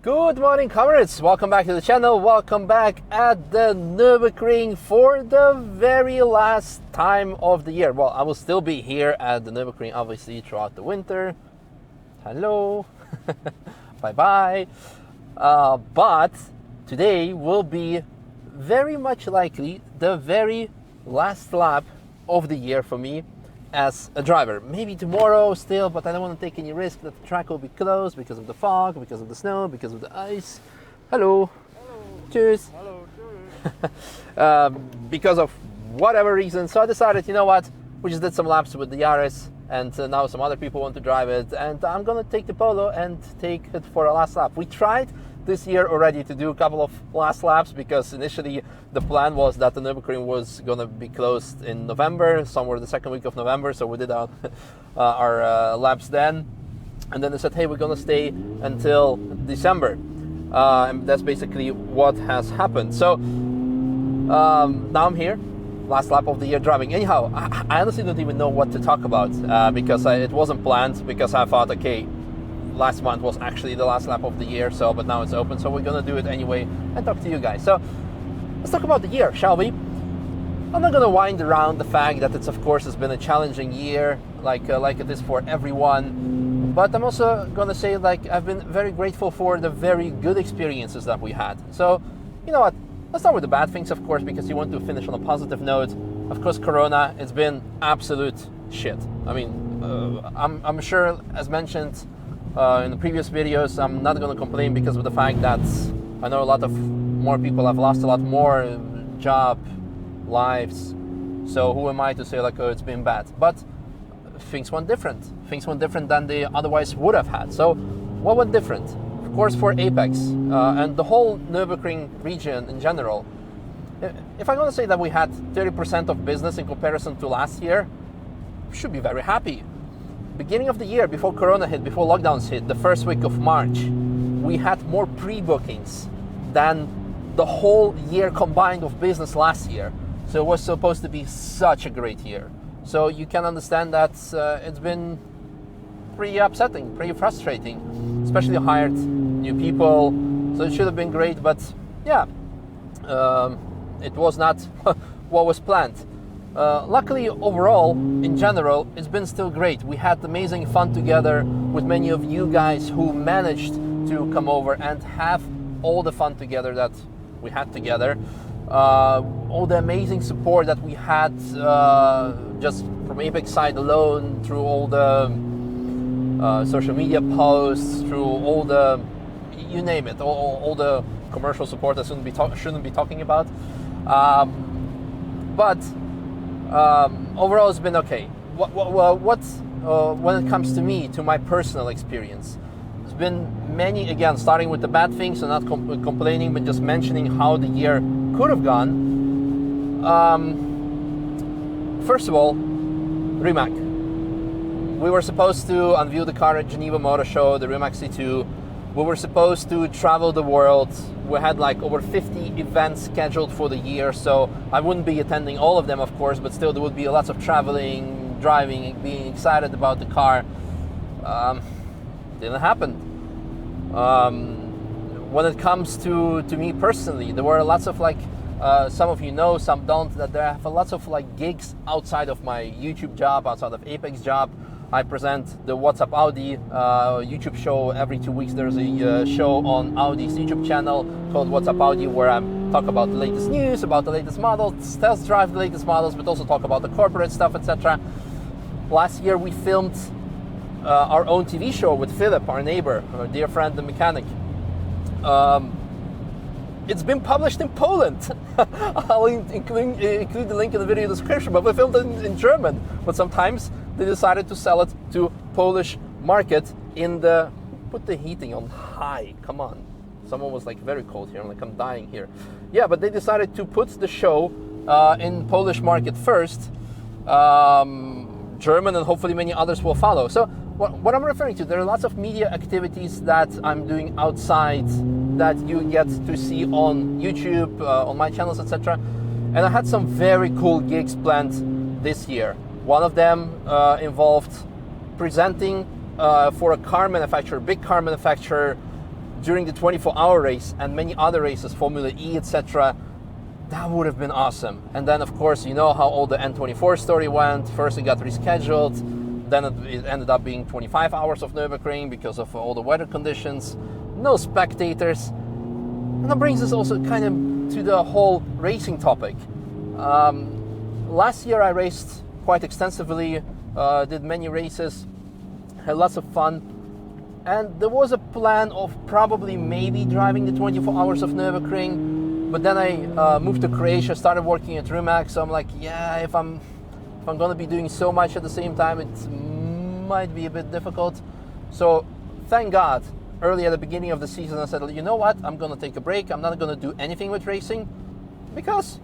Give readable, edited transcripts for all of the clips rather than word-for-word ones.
Good morning, Carmrades. Welcome back to the channel. Welcome back at the Nürburgring for the very last time of the year. Well, I will still be here at the Nürburgring, obviously, throughout the winter. Hello. Bye-bye. But today will be very much likely the very last lap of the year for me as a driver. Maybe tomorrow still, but I don't want to take any risk that the track will be closed because of the fog, because of the snow, because of the ice. Hello. Hello. Cheers. Hello. Cheers. Because of whatever reason. So I decided, you know what, we just did some laps with the Yaris, and now some other people want to drive it, and I'm going to take the Polo and take it for a last lap. We tried this year already to do a couple of last laps because initially the plan was that the Nürburgring was going to be closed in November, somewhere the second week of November, so we did our laps then, and then they said, hey, we're going to stay until December, and that's basically what has happened. So now I'm here, last lap of the year driving. Anyhow, I honestly don't even know what to talk about because it wasn't planned, because I thought, okay, last month was actually the last lap of the year, but now it's open, so we're gonna do it anyway and talk to you guys. So let's talk about the year, shall we? I'm not gonna wind around the fact that it's been a challenging year, like it is for everyone, but I'm also gonna say, I've been very grateful for the very good experiences that we had. So you know what, let's start with the bad things, of course, because you want to finish on a positive note. Of course, Corona, it's been absolute shit. I mean, I'm sure, as mentioned in the previous videos, I'm not going to complain because of the fact that I know a lot of more people have lost a lot more job, lives. So who am I to say oh, it's been bad? But things went different. Things went different than they otherwise would have had. So what went different? Of course, for Apex and the whole Nürburgring region in general. If I'm going to say that we had 30% of business in comparison to last year, we should be very happy. Beginning of the year, before Corona hit, before lockdowns hit, the first week of March, we had more pre-bookings than the whole year combined of business last year. So it was supposed to be such a great year. So you can understand that it's been pretty upsetting, pretty frustrating, especially hired new people. So it should have been great, but yeah, it was not what was planned. Luckily, overall, in general, it's been still great. We had amazing fun together with many of you guys who managed to come over and have all the fun together that we had together. All the amazing support that we had just from Apex side alone, through all the social media posts, through all the, you name it, all the commercial support I shouldn't be talking about. But overall, it's been okay. When it comes to me, to my personal experience, there's been many, again, starting with the bad things and not complaining, but just mentioning how the year could have gone. First of all, Rimac. We were supposed to unveil the car at Geneva Motor Show, the Rimac C2. We were supposed to travel the world. We had over 50 events scheduled for the year, so I wouldn't be attending all of them, of course, but still there would be lots of traveling, driving, being excited about the car. Didn't happen. When it comes to me personally, there were lots of some of you know, some don't, that there have lots of gigs outside of my YouTube job, outside of Apex job. I present the What's Up Audi YouTube show. Every 2 weeks there's a show on Audi's YouTube channel called What's Up Audi, where I talk about the latest news, about the latest models, test drive the latest models, but also talk about the corporate stuff, etc. Last year we filmed our own TV show with Philip, our neighbor, our dear friend, the mechanic. It's been published in Poland. I'll include the link in the video description, but we filmed it in German. But sometimes they decided to sell it to Polish market in the, put the heating on high, come on. Someone was very cold here, I'm dying here. Yeah, but they decided to put the show in Polish market first, German, and hopefully many others will follow. So what I'm referring to, there are lots of media activities that I'm doing outside that you get to see on YouTube, on my channels, etc. And I had some very cool gigs planned this year. One of them involved presenting for a car manufacturer, big car manufacturer, during the 24-hour race and many other races, Formula E, etc., that would have been awesome. And then, of course, you know how all the N24 story went. First, it got rescheduled. Then it ended up being 25 hours of Nürburgring because of all the weather conditions. No spectators. And that brings us also kind of to the whole racing topic. Last year I raced quite extensively, did many races, had lots of fun. And there was a plan of probably maybe driving the 24 hours of Nürburgring. But then I moved to Croatia, started working at Rimac, so I'm like, yeah, if I'm going to be doing so much at the same time, it might be a bit difficult. So thank God, early at the beginning of the season, I said, you know what, I'm going to take a break. I'm not going to do anything with racing because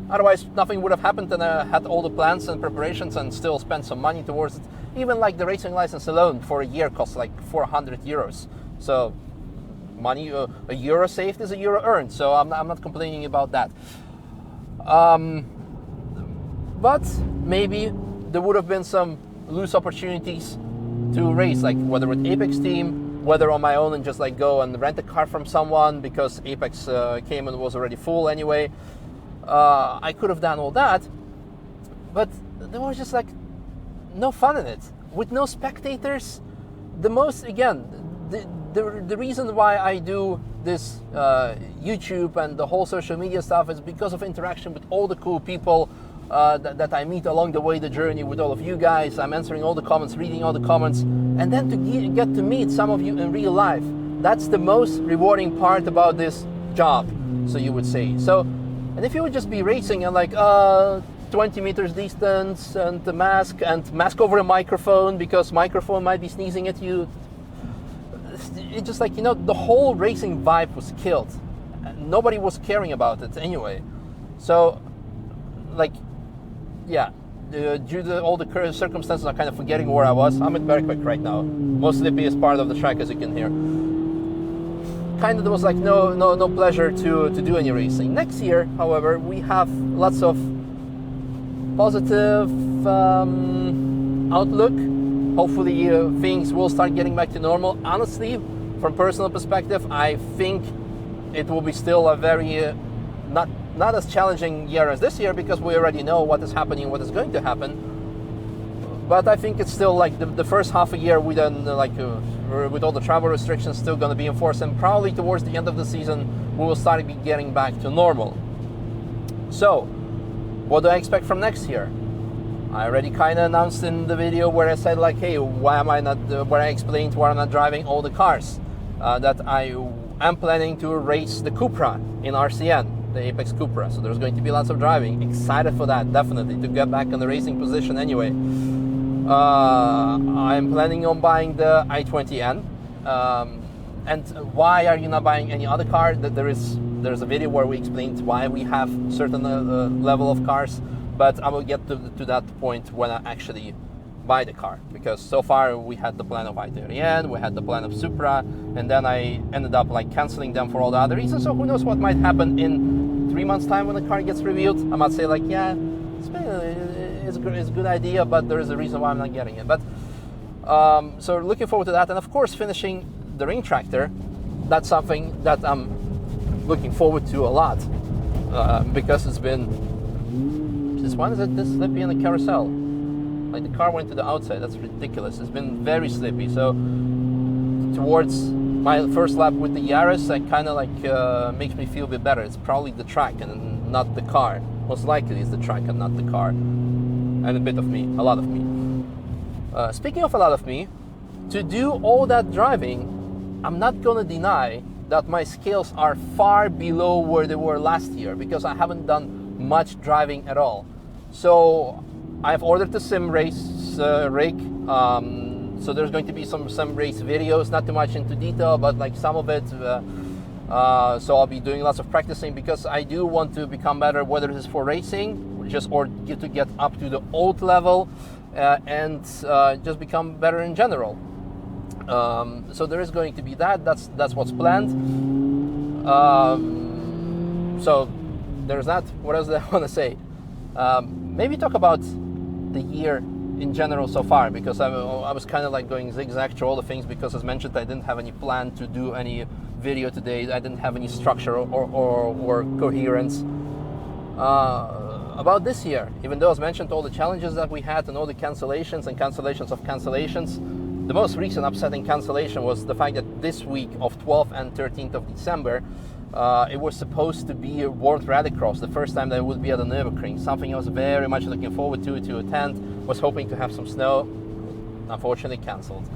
otherwise nothing would have happened, and I had all the plans and preparations and still spent some money towards it. Even like the racing license alone for a year costs like 400 euros. So money, a euro saved is a euro earned, so I'm not complaining about that. But maybe there would have been some loose opportunities to race, like whether with Apex team, whether on my own and just like go and rent a car from someone because Apex came and was already full anyway. I could have done all that, but there was just like no fun in it. With no spectators, the reason why I do this YouTube and the whole social media stuff is because of interaction with all the cool people that I meet along the way, the journey with all of you guys. I'm answering all the comments, reading all the comments, and then to get to meet some of you in real life. That's the most rewarding part about this job, so you would say. So, and if you would just be racing and like 20 meters distance and the mask over a microphone because microphone might be sneezing at you, it's just like, you know, the whole racing vibe was killed. Nobody was caring about it anyway. So, like, yeah, due to all the current circumstances, I'm kind of forgetting where I was. I'm at Bergbeck right now. Most slippiest part of the track, as you can hear. Kind of, there was like no pleasure to do any racing. Next year, however, we have lots of positive outlook. Hopefully things will start getting back to normal. Honestly, from personal perspective, I think it will be still a very not as challenging year as this year because we already know what is happening, what is going to happen. But I think it's still like the first half a year with with all the travel restrictions still going to be enforced, and probably towards the end of the season we will start getting back to normal. So, what do I expect from next year? I already kind of announced in the video where I said like, hey, why am I not? Where I explained why I'm not driving all the cars. That I am planning to race the Cupra in RCN, the Apex Cupra. So there's going to be lots of driving. Excited for that, definitely, to get back in the racing position anyway. I'm planning on buying the i20N. And why are you not buying any other car? There's a video where we explained why we have certain level of cars. But I will get to that point when I actually buy the car, because so far we had the plan of i30N, we had the plan of Supra, and then I ended up like canceling them for all the other reasons. So who knows what might happen in 3 months' time when the car gets revealed. I might say like, yeah, it's a good idea, but there is a reason why I'm not getting it. But so looking forward to that, and of course finishing the ring tractor. That's something that I'm looking forward to a lot, because it's been. Since when is it this slippy in the carousel? Like the car went to the outside. That's ridiculous. It's been very slippy. So towards my first lap with the Yaris, I kind of like makes me feel a bit better. It's probably the track and not the car. Most likely it's the track and not the car. And a bit of me, a lot of me. Speaking of a lot of me, to do all that driving, I'm not gonna deny that my skills are far below where they were last year, because I haven't done much driving at all. So I've ordered the sim race rig, so there's going to be some race videos, not too much into detail, but like some of it. So I'll be doing lots of practicing, because I do want to become better, whether it is for racing, or to get up to the old level, and just become better in general. So there is going to be that. That's what's planned. So there's that. What else do I want to say? Maybe talk about the year in general so far, because I was kind of like going zigzag through all the things, because as mentioned, I didn't have any plan to do any video today. I didn't have any structure or coherence about this year, even though as mentioned all the challenges that we had and all the cancellations and cancellations of cancellations. The most recent upsetting cancellation was the fact that this week of 12th and 13th of December, it was supposed to be a World Rallycross, the first time that it would be at the Nürburgring, something I was very much looking forward to attend, was hoping to have some snow, unfortunately cancelled.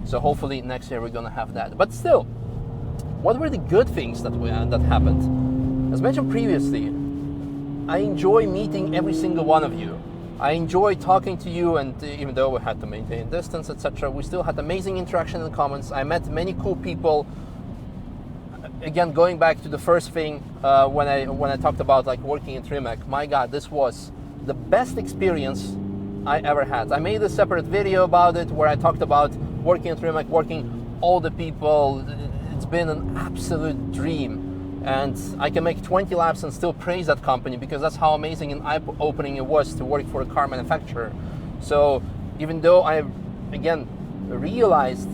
So hopefully next year we're going to have that. But still, what were the good things that happened? As mentioned previously, I enjoy meeting every single one of you. I enjoy talking to you, and even though we had to maintain distance, etc., we still had amazing interaction in the comments. I met many cool people. Again, going back to the first thing when I talked about like working in Trimac, my God, this was the best experience I ever had. I made a separate video about it where I talked about working in Trimac, working all the people. It's been an absolute dream, and I can make 20 laps and still praise that company, because that's how amazing and eye-opening it was to work for a car manufacturer. So even though I again realized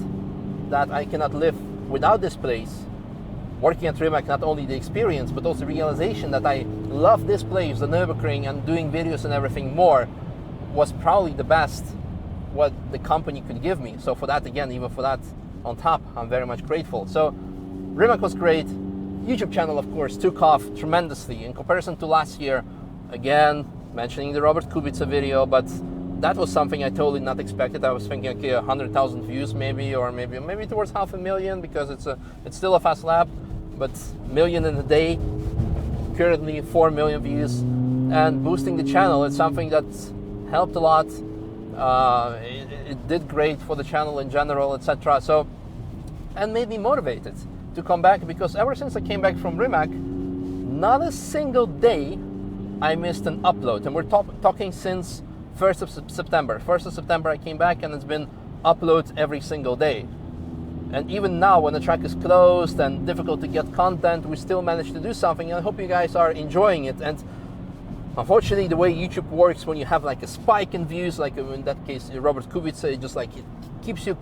that I cannot live without this place, working at Rimac, not only the experience, but also the realization that I love this place, the Nürburgring, and doing videos and everything more, was probably the best what the company could give me. So for that, again, even for that on top, I'm very much grateful. So Rimac was great. YouTube channel, of course, took off tremendously in comparison to last year. Again, mentioning the Robert Kubica video, but that was something I totally not expected. I was thinking, okay, 100,000 views maybe, or maybe towards 500,000, because it's still a fast lap, but million in a day. Currently 4 million views, and boosting the channel. It's something that helped a lot. It did great for the channel in general, etc. So, and made me motivated to come back, because ever since I came back from Rimac, not a single day I missed an upload. And we're talking since 1st of September. 1st of September I came back, and it's been uploads every single day. And even now, when the track is closed and difficult to get content, we still manage to do something. And I hope you guys are enjoying it. And unfortunately, the way YouTube works, when you have like a spike in views, like in that case Robert Kubica, it keeps your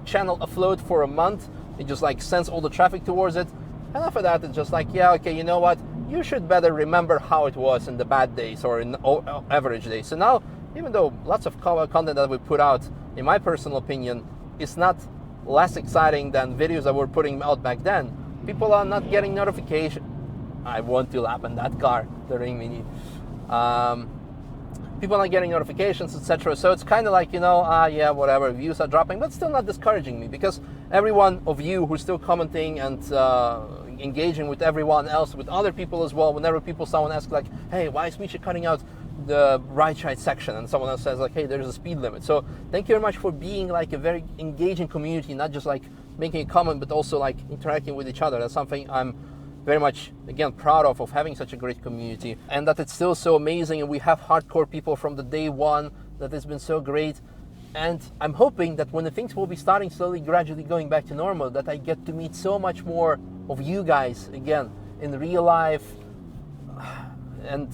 channel afloat for a month. It just like sends all the traffic towards it, and after that it's just like, yeah, okay, you know what, you should better remember how it was in the bad days or in average days. So now, even though lots of content that we put out, in my personal opinion, is not less exciting than videos that we're putting out back then, people are not getting notification. I want to lap in that car, the Ring Mini. People are not getting notifications, etc. So it's kind of like, yeah, whatever, views are dropping, but still not discouraging me, because every one of you who's still commenting and engaging with everyone else, with other people as well, whenever someone asks like, hey, why is Misha cutting out the right side section, and someone else says like, hey, there's a speed limit. So thank you very much for being like a very engaging community, not just like making a comment, but also like interacting with each other. That's something I'm very much, again, proud of having such a great community, and that it's still so amazing, and we have hardcore people from the day one, that has been so great. And I'm hoping that when the things will be starting slowly, gradually going back to normal, that I get to meet so much more of you guys again in real life, and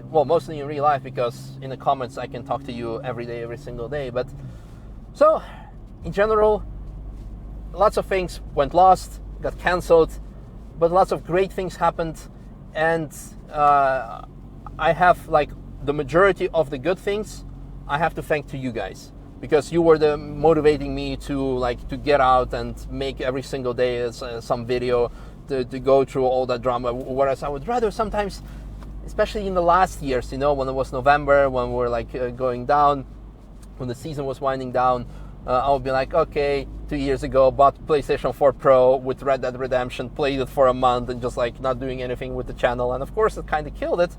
well, mostly in real life, because in the comments I can talk to you every day, every single day. But so in general, lots of things went lost, got cancelled, but lots of great things happened, and I have like the majority of the good things I have to thank to you guys, because you were the motivating me to get out and make every single day some video, to go through all that drama. Whereas I would rather sometimes, especially in the last years, when it was November, when we were like going down, when the season was winding down, I would be like, okay, 2 years ago, bought PlayStation 4 Pro with Red Dead Redemption, played it for a month, and just like not doing anything with the channel. And of course, it kind of killed it,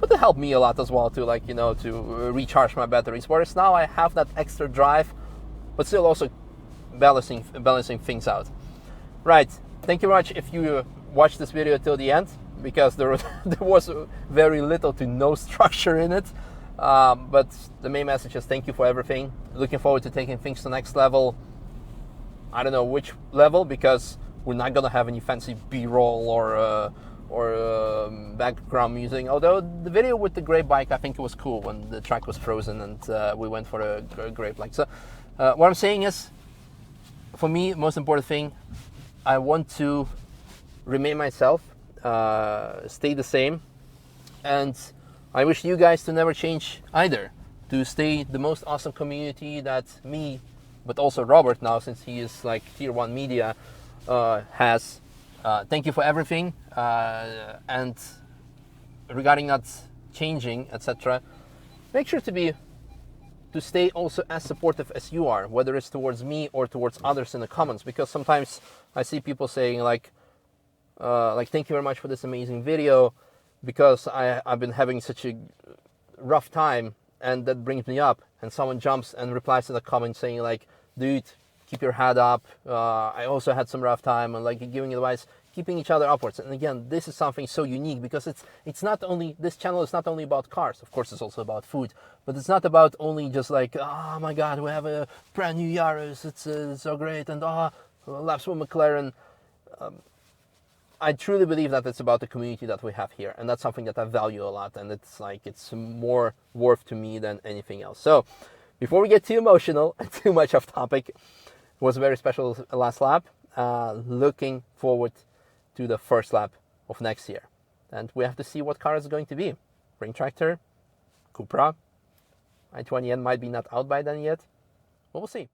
but it helped me a lot as well to to recharge my batteries. Whereas now I have that extra drive, but still also balancing things out. Right. Thank you very much if you watched this video till the end, because there was very little to no structure in it. But the main message is thank you for everything. Looking forward to taking things to the next level. I don't know which level, because we're not gonna have any fancy B-roll or or background music. Although the video with the grape bike, I think it was cool when the track was frozen and we went for a grape bike. So what I'm saying is, for me, most important thing, I want to remain myself, stay the same, and I wish you guys to never change either, to stay the most awesome community that me, but also Robert now, since he is like tier 1 media, has. Thank you for everything, and regarding not changing, etc., make sure to stay also as supportive as you are, whether it's towards me or towards others in the comments, because sometimes I see people saying like thank you very much for this amazing video, because I've been having such a rough time, and that brings me up, and someone jumps and replies to the comment saying like, dude, keep your head up, I also had some rough time, and like giving advice, keeping each other upwards. And again, this is something so unique, because it's not only, this channel is not only about cars, of course it's also about food, but it's not about only just like, oh my god, we have a brand new Yaris, it's so great, and laps with McLaren. I truly believe that it's about the community that we have here, and that's something that I value a lot, and it's like, it's more worth to me than anything else. So before we get too emotional and too much off topic, it was a very special last lap. Looking forward to the first lap of next year. And we have to see what car is going to be. Ring Tractor, Cupra, i20N might be not out by then yet. But we'll see.